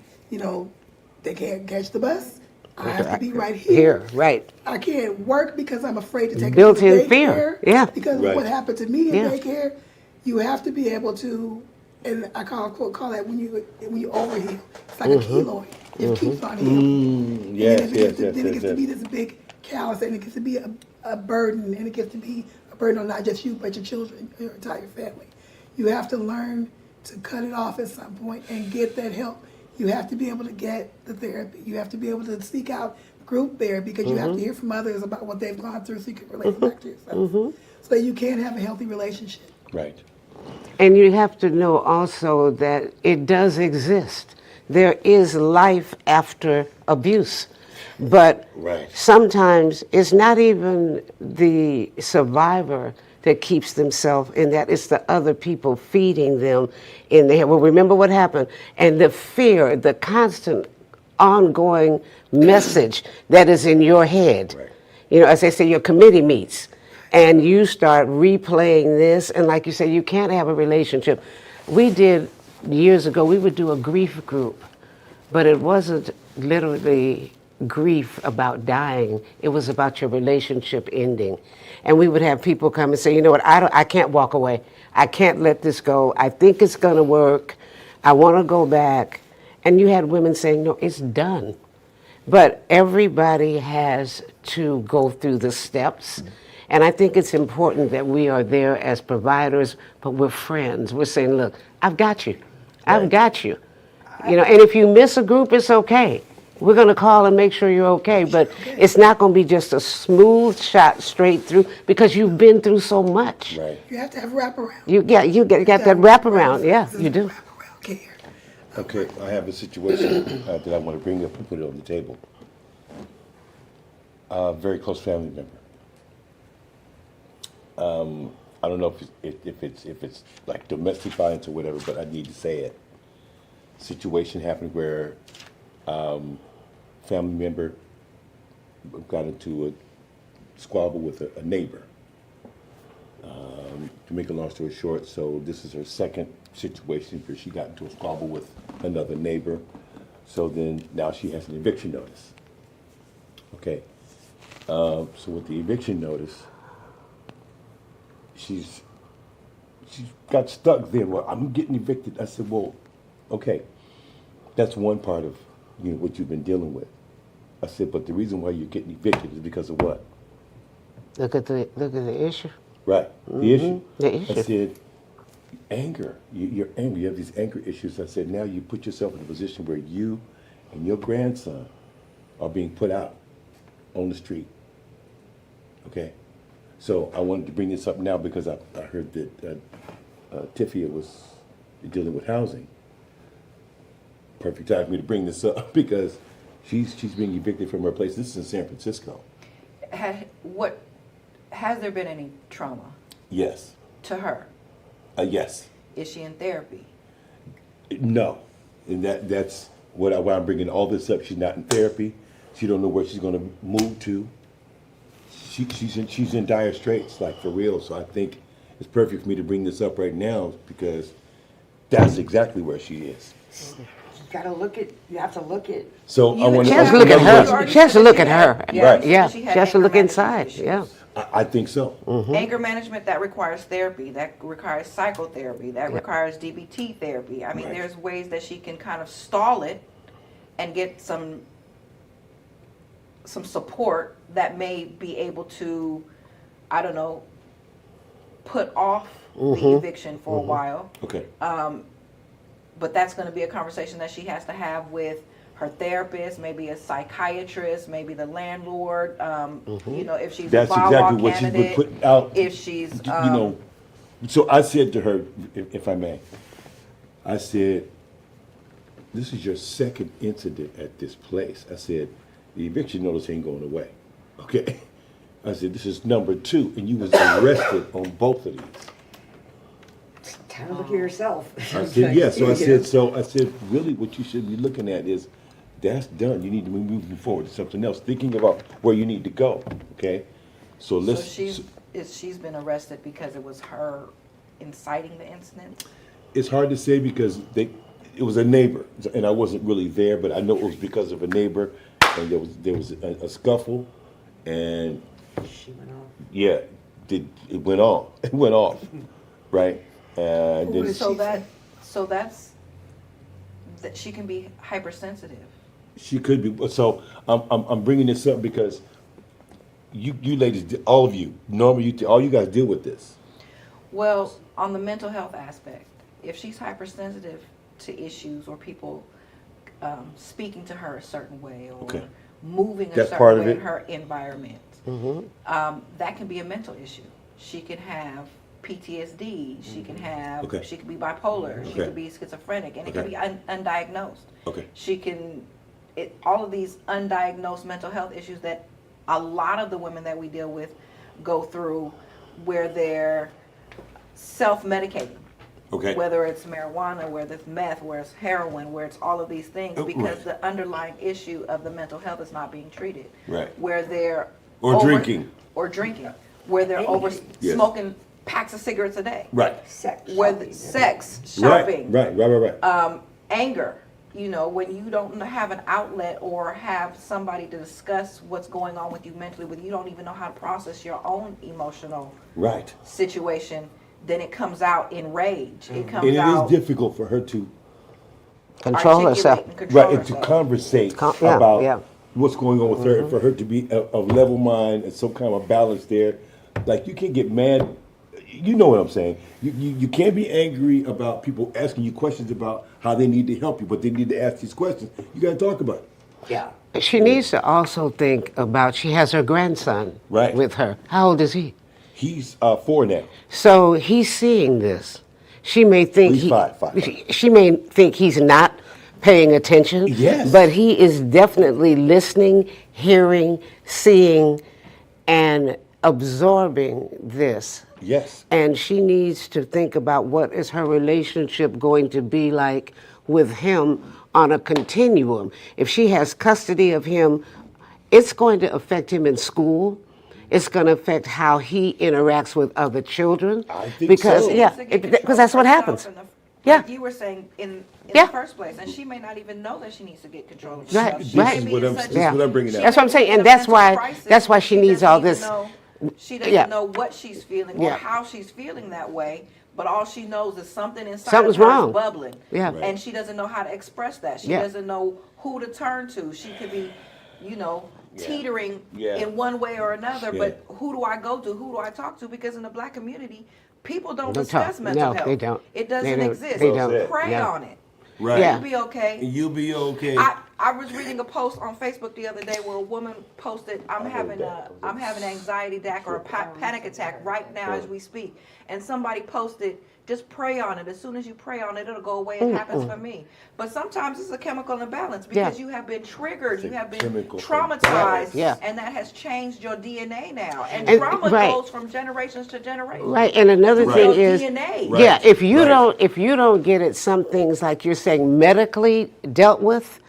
they can't catch the bus. I have to be right Here, right. I can't work because I'm afraid to take Built-in them to fear, daycare. yeah. Because Right. of what happened to me in Yeah. daycare. You have to be able to, and I call that when you overheal. It's like a keloid. It keeps on healing. Yes, And then yes, then it yes, gets to yes. be this big callus, and it gets to be a burden, and it gets to be a burden on not just you, but your children, your entire family. You have to learn to cut it off at some point and get that help. You have to be able to get the therapy. You have to be able to seek out group therapy, because you have to hear from others about what they've gone through, so you can relate back to yourself. So that you can have a healthy relationship. Right. And you have to know also that it does exist. There is life after abuse. But Right. sometimes it's not even the survivor that keeps themselves in that, it's the other people feeding them in the head. Well, remember what happened. And the fear, the constant ongoing message that is in your head. Right. As they say, your committee meets, and you start replaying this, and like you say, you can't have a relationship. We did, years ago, we would do a grief group, but it wasn't literally grief about dying. It was about your relationship ending. And we would have people come and say, you know what, I can't walk away. I can't let this go. I think it's going to work. I want to go back. And you had women saying, no, it's done. But everybody has to go through the steps. And I think it's important that we are there as providers, but we're friends. We're saying, look, I've got you. I've got you. You know, and if you miss a group, it's okay. We're going to call and make sure you're okay, but it's not going to be just a smooth shot straight through because you've been through so much. Right. You have to have wraparound. You got that wraparound. Yeah, you do. Wraparound care. Okay, I have a situation that I want to bring up and put it on the table. A very close family member. I don't know if it's like domestic violence or whatever, but I need to say it. Situation happened where family member got into a squabble with a neighbor. To make a long story short, so this is her second situation where she got into a squabble with another neighbor. So then now she has an eviction notice. Okay. So with the eviction notice, she's got stuck there. Well, I'm getting evicted. I said, well, okay, that's one part of what you've been dealing with. I said, but the reason why you're getting evicted is because of what? Look at the issue. Right, the issue. The issue. I said, anger. You're angry. You have these anger issues. I said, now you put yourself in a position where you and your grandson are being put out on the street. Okay? So I wanted to bring this up now because I heard that Tifia was dealing with housing. Perfect time for me to bring this up because she's being evicted from her place. This is in San Francisco. Has there been any trauma Yes. to her? Yes. Is she in therapy? No, and that's why I'm bringing all this up. She's not in therapy. She don't know where she's going to move to. She's in dire straits, like for real. So I think it's perfect for me to bring this up right now because that's exactly where she is. You have to look at. So I want She has to look at her. She has to look at her. Right. Yeah, She she had has to anger look management inside. issues. Yeah. I think so. Anger management, that requires therapy, that requires psychotherapy, that requires DBT therapy. I mean, Right. there's ways that she can kind of stall it and get some support that may be able to, I don't know, put off the eviction for a while. Okay. But that's going to be a conversation that she has to have with her therapist, maybe a psychiatrist, maybe the landlord. If she's That's a Wawa exactly what she's been candidate, putting out. if she's, So I said to her, if I may, I said, this is your second incident at this place. I said, the eviction notice ain't going away. Okay? I said, this is number 2, and you was arrested on both of these. Kind of look at yourself. I said, yeah. So I said, really what you should be looking at is, that's done. You need to be moving forward to something else, thinking about where you need to go. Okay? So let's. So she's been arrested because it was her inciting the incident? It's hard to say because it was a neighbor, and I wasn't really there, but I know it was because of a neighbor, and there was a scuffle, and She went off. yeah, it went on, it went off, right? And What then did So she say? that's that she can be hypersensitive. she could be. So I'm bringing this up because you ladies, all of you, normally all you guys deal with this. Well, on the mental health aspect, if she's hypersensitive to issues or people speaking to her a certain way or Okay. moving a That's certain part of way in it. her environment, that can be a mental issue. She can have PTSD. She can have. Okay. She can be bipolar. She Okay. can be schizophrenic, and it can Okay. be undiagnosed. Okay. She can. All of these undiagnosed mental health issues that a lot of the women that we deal with go through, where they're self-medicating. Okay. Whether it's marijuana, whether it's meth, where it's heroin, where it's all of these things, Oh, because right. the underlying issue of the mental health is not being treated. Right. Where they're Or drinking. Or drinking, where they're over Yes. smoking packs of cigarettes a day. Right. Sex. Where shopping, sex, shopping, Right. anger. When you don't have an outlet or have somebody to discuss what's going on with you mentally, you don't even know how to process your own emotional Right. situation, then it comes out in rage. It comes And it out is difficult for her to Control herself. articulate and control right and to herself. conversate Yeah, about yeah. what's going on with her, and for her to be of level mind and some kind of balance there. Like you can't get mad you know what I'm saying. You can't be angry about people asking you questions about how they need to help you, but they need to ask these questions. You got to talk about it. Yeah. She needs to also think about, she has her grandson Right. with her. How old is he? He's 4 now. So he's seeing this. She may think He's five. she may think he's not paying attention. Yes. But he is definitely listening, hearing, seeing, and absorbing this. Yes. And she needs to think about what is her relationship going to be like with him on a continuum. If she has custody of him, it's going to affect him in school. It's going to affect how he interacts with other children. I think because so. yeah, To get because control that's what of herself happens. in the- Yeah. Like you were saying in Yeah. the first place, and she may not even know that she needs to get control of Right, herself. This She may is be what in I'm, such- this is what I'm bringing she out. That's what I'm may saying, be in and a that's mental why- crisis. that's why she needs doesn't all even this- know- She doesn't Yeah. know what she's feeling or Yeah. how she's feeling that way, but all she knows is something inside Something's of her wrong. is bubbling. Yeah. Right. And she doesn't know how to express that. She Yeah. doesn't know who to turn to. She could be, teetering Yeah. in one way or another, Yeah. but who do I go to? Who do I talk to? Because in the black community, people don't Don't discuss talk. mental No, health. they don't. It They doesn't don't. exist. They don't. Pray Yeah. on it. Right. Yeah. You'll be okay. And you'll be okay. I was reading a post on Facebook the other day where a woman posted, I'm having an anxiety attack or a panic attack right now as we speak. And somebody posted, just pray on it. As soon as you pray on it, it'll go away. It happens for me. But sometimes it's a chemical imbalance because Yeah. you have been triggered, It's a you have been chemical traumatized, imbalance. Yeah. and that has changed your DNA now. And And- trauma right. goes from generations to generations. Right, and another Right. thing Your is, DNA. Right. yeah, if you Right. don't get it, some things like you're saying medically dealt with,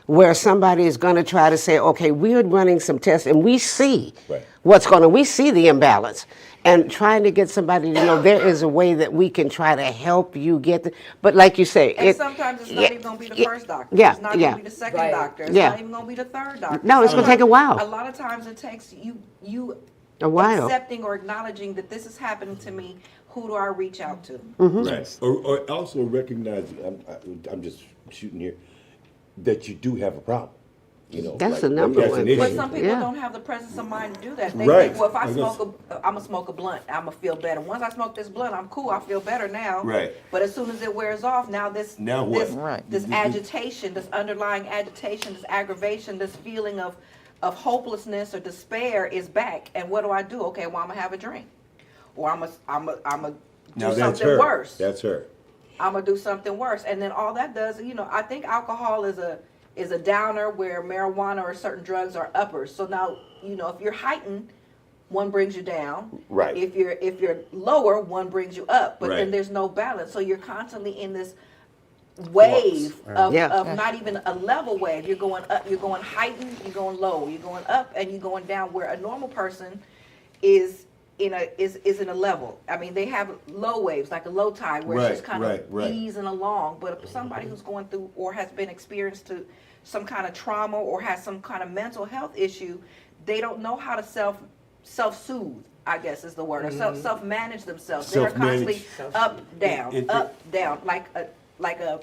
where somebody is going to try to say, okay, we're running some tests and we see Right. we see the imbalance, and trying to get somebody to know there is a way that we can try to help you get the, but like you say, And sometimes it's not even going to be the first doctor. Yeah, It's not yeah. going to be the second Right. doctor. It's Yeah. not even going to be the third doctor. No, it's gonna take a while. A lot of times it takes you A while. accepting or acknowledging that this is happening to me. Who do I reach out to? Right. Or also recognizing, I'm just shooting here, that you do have a problem. That's the number that's one an thing. But issue. some people Yeah. don't have the presence of mind to do that. They Right. think, well, if I I'm guess- gonna smoke a blunt, I'm gonna feel better. Once I smoke this blunt, I'm cool. I feel better now. Right. But as soon as it wears off, now Now what? this agitation, this underlying agitation, this aggravation, this feeling of hopelessness or despair is back. And what do? Okay, well, I'm gonna have a drink, or I'm gonna Now do that's something her. worse. That's her. I'm gonna do something worse, and then all that does, I think alcohol is a downer where marijuana or certain drugs are uppers. So now, if you're heightened, one brings you down. Right. If you're lower, one brings you up. But Right. then there's no balance. So you're constantly in this wave of Yeah. not even a level wave. You're going up, you're going heightened, you're going low, you're going up, and you're going down. Where a normal person is in a level. I mean, they have low waves, like a low tide, where it's just kind of right. easing along. But if somebody who's going through or has been experienced to some kind of trauma or has some kind of mental health issue, they don't know how to self-soothe, I guess is the word, or self-manage themselves. They're constantly Self-manage. up, down, up, down, like a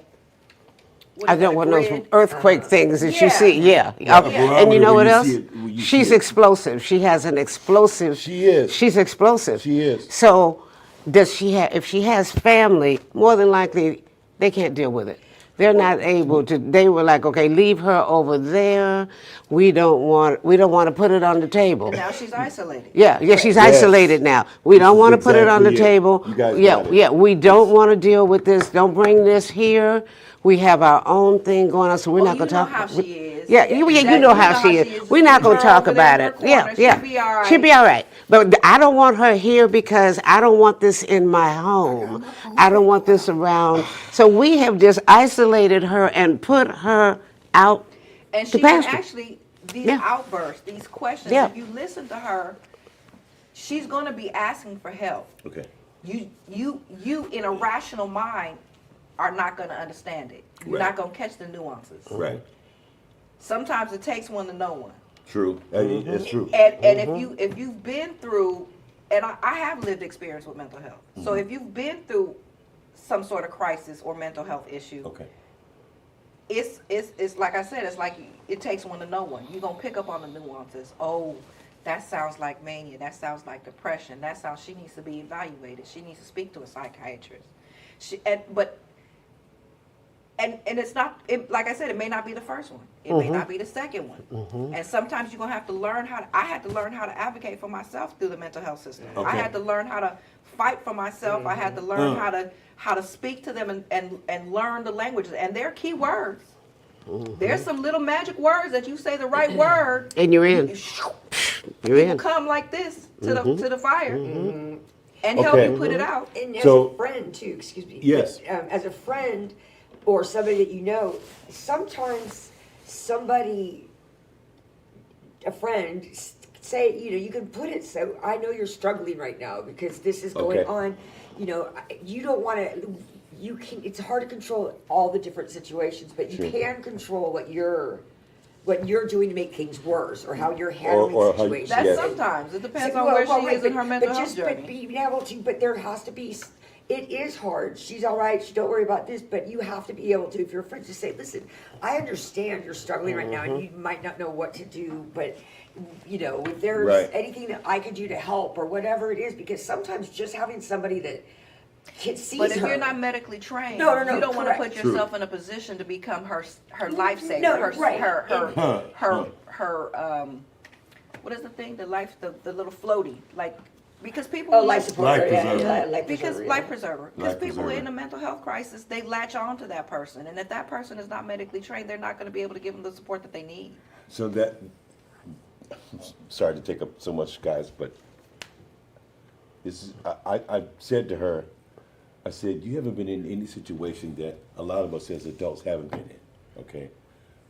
what I is don't that, want a those grid? earthquake things that you Yeah. see. Yeah. Yeah, Okay. a And you know what barometer, else? you see it when you She's see it. explosive. She has an explosive. She is. She's explosive. She is. So, does she have? If she has family, more than likely they can't deal with it. They're not able to. They were like, okay, leave her over there. We don't want to put it on the table. And now she's isolated. Yeah, she's isolated now. We don't This want to is put it on the exactly it. table. You guys yeah, got it. yeah, we don't want to deal with this. Don't bring this here. We have our own thing going on, so we're not you going to know talk. how she is. Yeah, Yeah, you that- know how she is. We're not going to Her talk over there about in it. her Yeah, corner, yeah. she'll be all right. She'll be all right. But I don't want her here because I don't want this in my home. I don't want this around. So we have just isolated her and put her out And to she can pasture. actually, these Yeah. outbursts, these questions, Yeah. if you listen to her, she's going to be asking for help. Okay. You in a rational mind are not going to understand it. You're Right. not going to catch the nuances. Right. Sometimes it takes one to know one. True. That's true. And if you've been through, and I have lived experience with mental health. So if you've been through some sort of crisis or mental health issue, Okay. it's like I said, it's like it takes one to know one. You're gonna pick up on the nuances. Oh, that sounds like mania, that sounds like depression, that sounds, she needs to be evaluated, she needs to speak to a psychiatrist. And it's not, like I said, it may not be the first one. It may not be the second one. And sometimes you're going to have to learn I had to learn how to advocate for myself through the mental health system. Okay. I had to learn how to fight for myself. I had to learn how to speak to them and learn the languages. And they're key words. There's some little magic words that you say the right word. And you're in. You're People in. come like this to the fire and help Okay. you put it out. And as So- a friend too, excuse me. Yes. but, as a friend or somebody that you know, sometimes a friend, say, you can put it so, I know you're struggling right now because this is going Okay. on. You don't want to, it's hard to control all the different situations, but you Sure. can control what you're doing to make things worse or how you're handling or how- situations. That's Yeah. sometimes. It depends Well, on where well, she right, is in her mental but health just journey. being able to, but there has to be. It is hard. She's all right. Don't worry about this. But you have to be able to, if you're a friend, to say, "Listen, I understand you're struggling right now, and you might not know what to do, but if there's Right. anything that I could do to help or whatever it is, because sometimes just having somebody that sees But if her. you're not medically trained, No, you don't want to correct. put yourself in a position to become her lifesaver, No, her right. what is the thing? The little floaty, like, because people life support. Life yeah, preserver. yeah, life because preserver, life yeah. preserver. Because Life people preserver. in a mental health crisis, they latch on to that person, and if that person is not medically trained, they're not going to be able to give them the support that they need. So that, sorry to take up so much, guys, but this is, I said to her, I said, you haven't been in any situation that a lot of us as adults haven't been in, okay?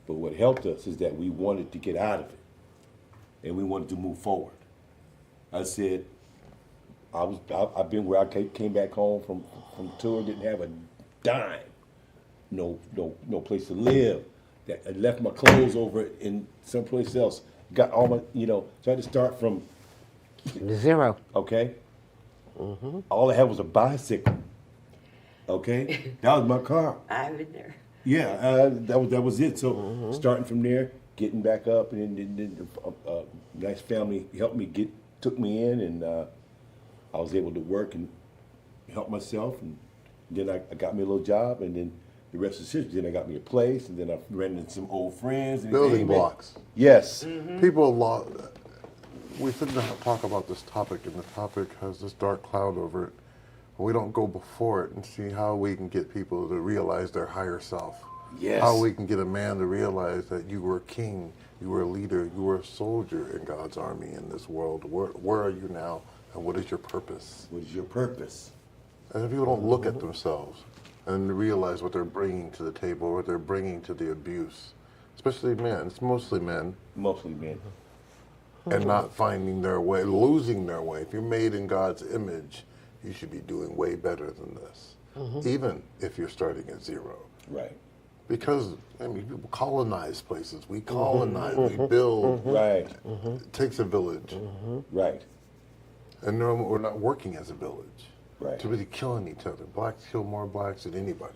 But what helped us is that we wanted to get out of it, and we wanted to move forward. I said, I've been where I came back home from tour, didn't have a dime, no place to live. That I left my clothes over in someplace else. Got all my, so I had to start from, Zero. okay? All I had was a bicycle, okay? That was my car. I've been there. Yeah, that was it. So starting from there, getting back up, and then a nice family helped me took me in, and I was able to work and help myself, and then I got me a little job, and then the rest is history. Then I got me a place, and then I ran into some old friends. And Building hey, man. blocks. Yes. People, we sit down and talk about this topic, and the topic has this dark cloud over it. We don't go before it and see how we can get people to realize their higher self. Yes. How we can get a man to realize that you were a king, you were a leader, you were a soldier in God's army in this world. Where are you now, and what is your purpose? What is your purpose? And if people don't look at themselves and realize what they're bringing to the table, what they're bringing to the abuse, especially men, it's mostly men, Mostly men. and not finding their way, losing their way. If you're made in God's image, you should be doing way better than this, even if you're starting at zero. Right. Because, people colonize places. We colonize, we build. Right. It takes a village. Right. And we're not working as a village. Right. Too busy killing each other. Blacks kill more blacks than anybody.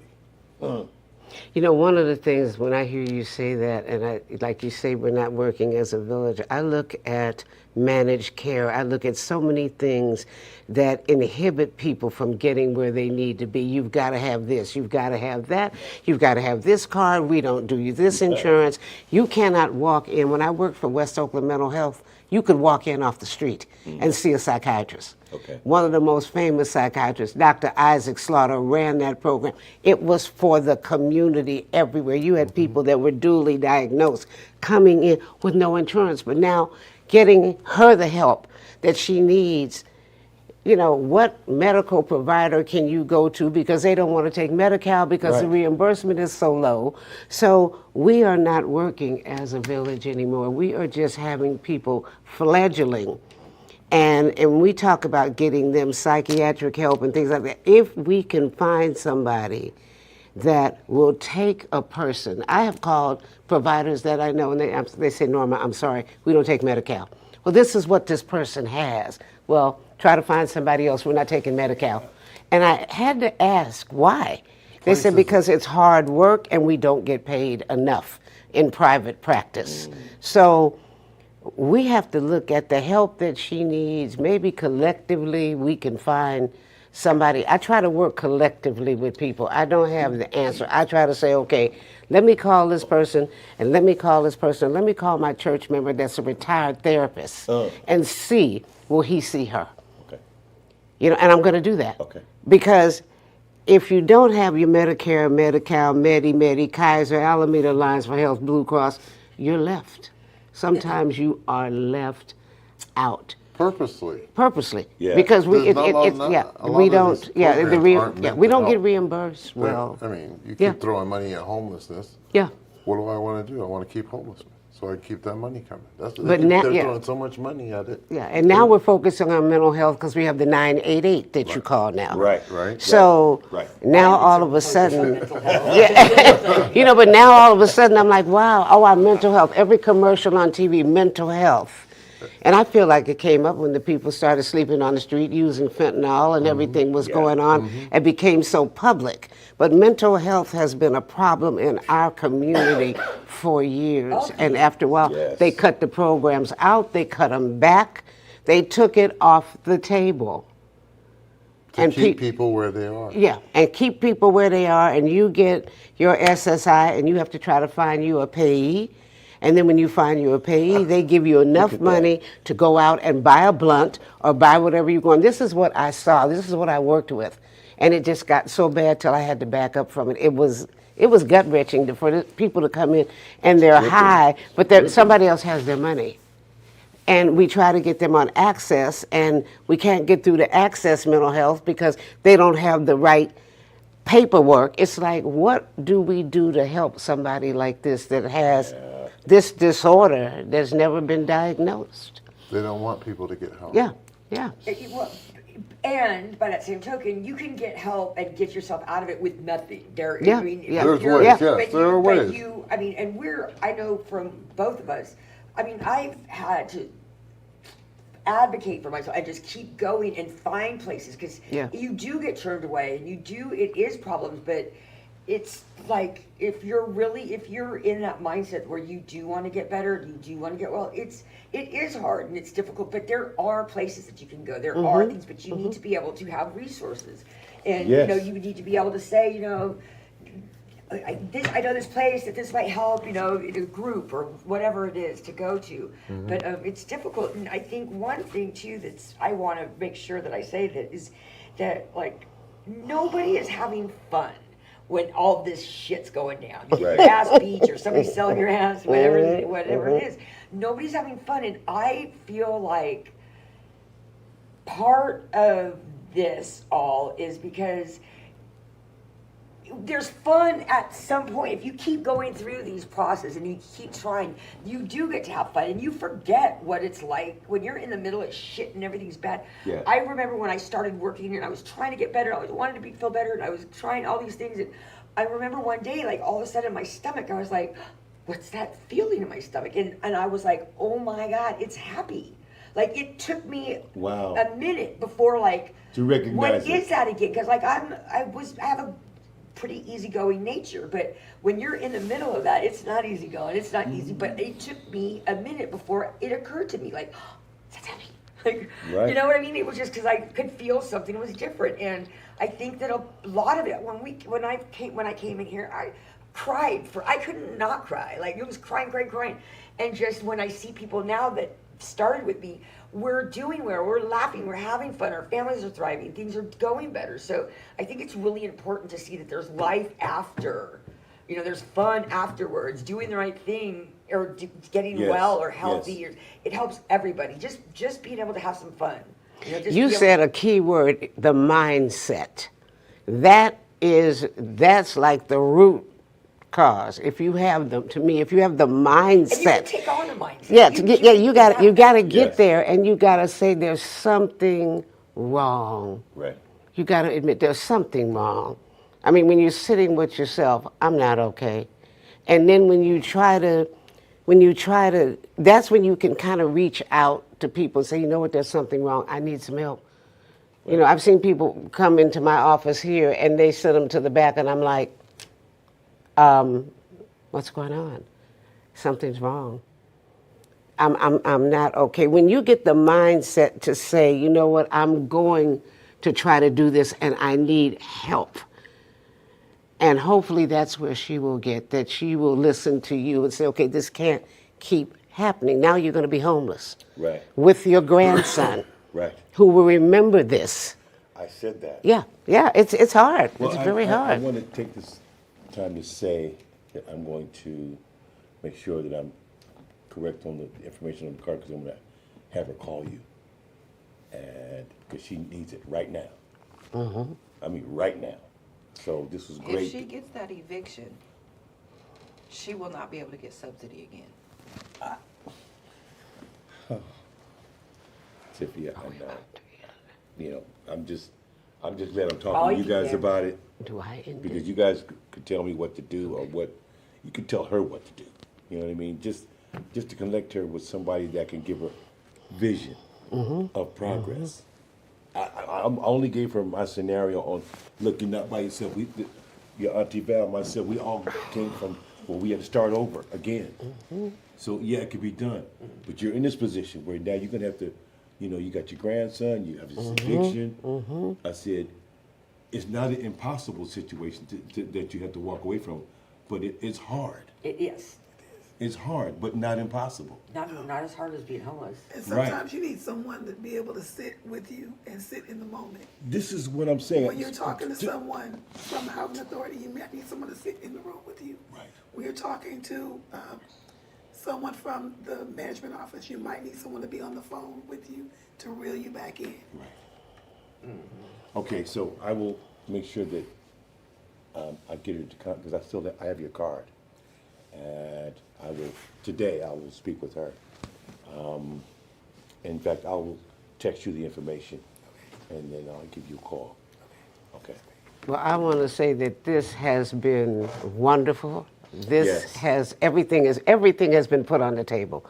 One of the things when I hear you say that, and like you say, we're not working as a village, I look at managed care. I look at so many things that inhibit people from getting where they need to be. You've got to have this, you've got to have that, you've got to have this card, we don't do you this insurance. You cannot walk in. When I worked for West Oakland Mental Health, you could walk in off the street and see a psychiatrist. Okay. One of the most famous psychiatrists, Dr. Isaac Slaughter, ran that program. It was for the community everywhere. You had people that were duly diagnosed coming in with no insurance, but now getting her the help that she needs. What medical provider can you go to, because they don't want to take Medi-Cal because the Right. reimbursement is so low. So we are not working as a village anymore. We are just having people fledgling. And we talk about getting them psychiatric help and things like that. If we can find somebody that will take a person. I have called providers that I know, and they say, Norma, I'm sorry, we don't take Medi-Cal. Well, this is what this person has. Well, try to find somebody else. We're not taking Medi-Cal. And I had to ask why. They said because it's hard work and we don't get paid enough in private practice. So we have to look at the help that she needs. Maybe collectively we can find somebody. I try to work collectively with people. I don't have the answer. I try to say, okay, let me call this person, and let me call this person. Let me call my church member that's a retired therapist and see, will he see her? Okay. You know, and I'm going to do that. Okay. Because if you don't have your Medicare, Medi-Cal, Medi, Kaiser, Alameda Alliance for Health, Blue Cross, you're left. Sometimes you are left out Purposely. purposely. Yeah. Because we There's not a lot- not- a lot we of don't these yeah programs aren't meant we to don't get help. reimbursed well. I mean, you keep Yeah. throwing money at homelessness. Yeah. What do I want to do? I want to keep homelessness, so I keep that money coming. But now- they're yeah. throwing so much money at it. Yeah, and now we're focusing on mental health because we have the 988 that you call now. Right. So Right. now I all would of a focus on sudden, mental health. yeah, you know, but now all of a sudden I'm like, wow, oh, our mental health. Every commercial on TV, mental health. And I feel like it came up when the people started sleeping on the street using fentanyl and everything was going on and became so public. But mental health has been a problem in our community for years. And after a while, Yes. they cut the programs out, they cut them back, they took it off the table. To And keep pe- people where they are. Yeah, and keep people where they are, and you get your SSI, and you have to try to find you a payee. And then when you find you a payee, they give you enough money to go out and buy a blunt or buy whatever you're going. This is what I saw. This is what I worked with. And it just got so bad till I had to back up from it. It was gut-wrenching for the people to come in, and they're high, but somebody else has their money. And we try to get them on access, and we can't get through to access mental health because they don't have the right paperwork. It's like, what do we do to help somebody like this that has this disorder that's never been diagnosed? They don't want people to get help. Yeah. Well, and by that same token, you can get help and get yourself out of it with nothing. There, Yeah, I mean, yeah. There's you're- ways, Yeah. yes, but there are ways. I mean, and I know from both of us, I mean, I've had to advocate for myself and just keep going and find places because Yeah. you do get turned away and it is problems, but it's like if you're in that mindset where you do want to get better, you do want to get well, it is hard and it's difficult, but there are places that you can go. There are things, but you need to be able to have resources. And Yes. you need to be able to say, I know this place that this might help, in a group or whatever it is to go to. But it's difficult. And I think one thing too I want to make sure that I say that is that like nobody is having fun when all this shit's going down. Your ass beat or somebody's selling your ass, whatever it is. Nobody's having fun. And I feel like part of this all is because there's fun at some point. If you keep going through these processes and you keep trying, you do get to have fun and you forget what it's like when you're in the middle of shit and everything's bad. Yeah. I remember when I started working and I was trying to get better, I wanted to feel better, and I was trying all these things. And I remember one day, like all of a sudden my stomach, I was like, what's that feeling in my stomach? And I was like, oh my God, it's happy. Like it took me Wow. a minute before like, To recognize what it. is that again? Because like I have a pretty easygoing nature, but when you're in the middle of that, it's not easygoing. It's not easy. But it took me a minute before it occurred to me, like, that's happy. Like, Right. you know what I mean? It was just because I could feel something was different, and I think that a lot of it when I came in here, I cried I couldn't not cry. Like it was crying, and just when I see people now that started with me, we're doing well, we're laughing, we're having fun, our families are thriving, things are going better. So I think it's really important to see that there's life after, there's fun afterwards, doing the right thing or getting Yes, well or healthy. yes. It helps everybody. Just being able to have some fun. Just You be able- said a key word, the mindset. That's like the root cause. If you have the and you mindset. can take on a mindset. Yeah, you got to get Yes. there, and you got to say there's something wrong. Right. You got to admit there's something wrong. I mean, when you're sitting with yourself, I'm not okay. And then when you try to, that's when you can kind of reach out to people and say, you know what, there's something wrong. I need some help. I've seen people come into my office here and they send them to the back, and I'm like, what's going on? Something's wrong. I'm not okay. When you get the mindset to say, you know what, I'm going to try to do this and I need help. And hopefully that's where she will get, that she will listen to you and say, okay, this can't keep happening. Now you're going to be homeless. Right. With your grandson. Right. Who will remember this. I said that. Yeah, it's hard. Well, it's very I hard. want to take this time to say that I'm going to make sure that I'm correct on the information on the card, because I'm going to have her call you, and because she needs it right now. Mm-hmm. I mean, right now. So this was great. If she gets that eviction, she will not be able to get subsidy again. Tiffany, I know. You know, I'm just glad I'm All talking to you you guys can. about it, Do I indeed? because you guys could tell me what to do, or what you could tell her what to do. You know what I mean? Just to connect her with somebody that can give her vision of progress. I only gave her my scenario on, look, you're not by yourself. Your Auntie Val, myself, we all came from where we had to start over again. So yeah, it could be done. But you're in this position where now you're gonna have to, you know, you got your grandson, you have this eviction. I said, it's not an impossible situation that you have to walk away from, but it's hard. It is. It's hard, but not impossible. Not as hard as being homeless. And sometimes you need someone to be able to sit with you and sit in the moment. This is what I'm saying. When you're talking to someone from the housing authority, you might need someone to sit in the room with you. Right. When you're talking to someone from the management office, you might need someone to be on the phone with you to reel you back in. Right. Okay, so I will make sure that I get her to come, because I have your card, and today I will speak with her. In fact, I will text you the information, and then I'll give you a call. Okay. Well, I want to say that this has been wonderful. This Yes. has everything has been put on the table,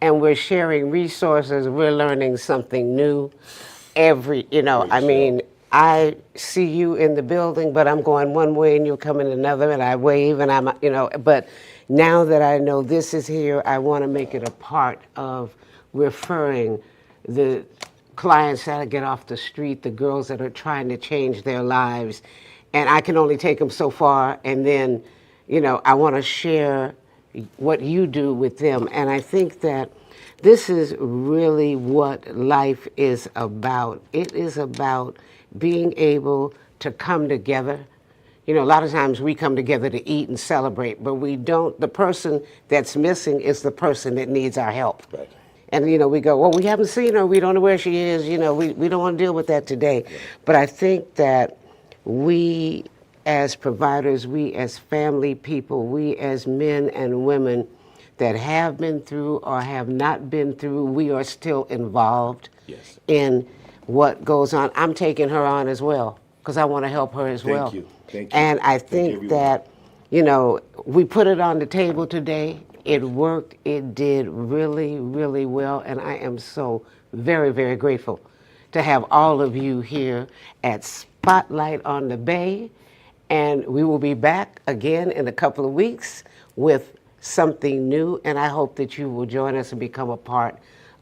and we're sharing resources. We're learning something new every. I mean, I see you in the building, but I'm going one way and you're coming another, and I wave and I'm. But now that I know this is here, I want to make it a part of referring the clients that get off the street, the girls that are trying to change their lives, and I can only take them so far, and then, I want to share what you do with them, and I think that this is really what life is about. It is about being able to come together. A lot of times we come together to eat and celebrate, but we don't. The person that's missing is the person that needs our help. Right. And, we go, well, we haven't seen her. We don't know where she is. We don't want to deal with that today. Yeah. But I think that we as providers, we as family people, we as men and women that have been through or have not been through, we are still involved in what goes on. I'm taking her on as well because I want to help her as well. Thank you. And I think that, we put it on the table today. It worked. It did really, really well. And I am so very, very grateful to have all of you here at Spotlight on the Bay. And we will be back again in a couple of weeks with something new. And I hope that you will join us and become a part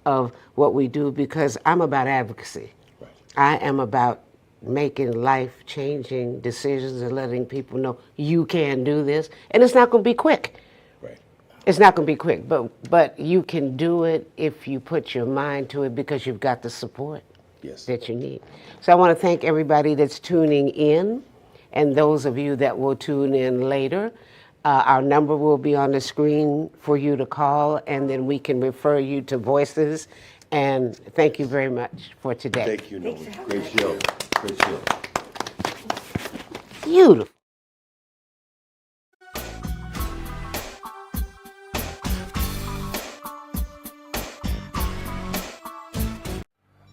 of what we do, because I'm about advocacy. Right. I am about making life-changing decisions and letting people know you can do this. And it's not going to be quick. Right. It's not going to be quick, but you can do it if you put your mind to it, because you've got the support that you need. So I want to thank everybody that's tuning in, and those of you that will tune in later. Our number will be on the screen for you to call, and then we can refer you to Voices. And thank you very much for today. Thank you, Nolan. Great show. Great show. Beautiful.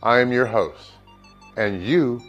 I am your host, and you